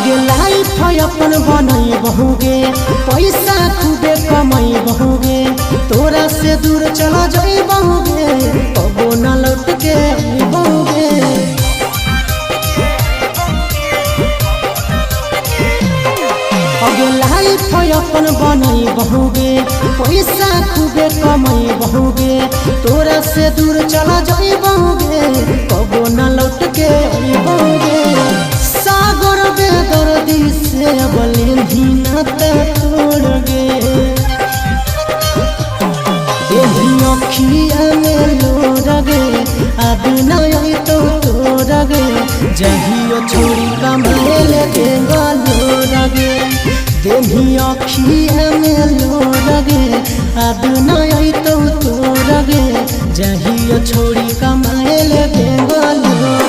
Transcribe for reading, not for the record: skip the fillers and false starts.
आगे लाइफ अपन बनई बहुगे, पैसा खूबे कमाई बहुगे, तोरा से दूर चला जाई बहुगे, कबो न लौट के बहुगे। आगे लाइफ अपन बनई बहुगे, पैसा खूबे कमाई बहुगे, तोरा से दूर चला जाई बहुगे, कबो न लौट के बहुगे। सागर बेदर्दी से बलिन नाता तोड़ गे, यही अखिया में लोर गे, अब नहीं तो तोड़ गे, जहियो छोड़ी कमाए ले लोर गे, देही अखिया में लोर गे,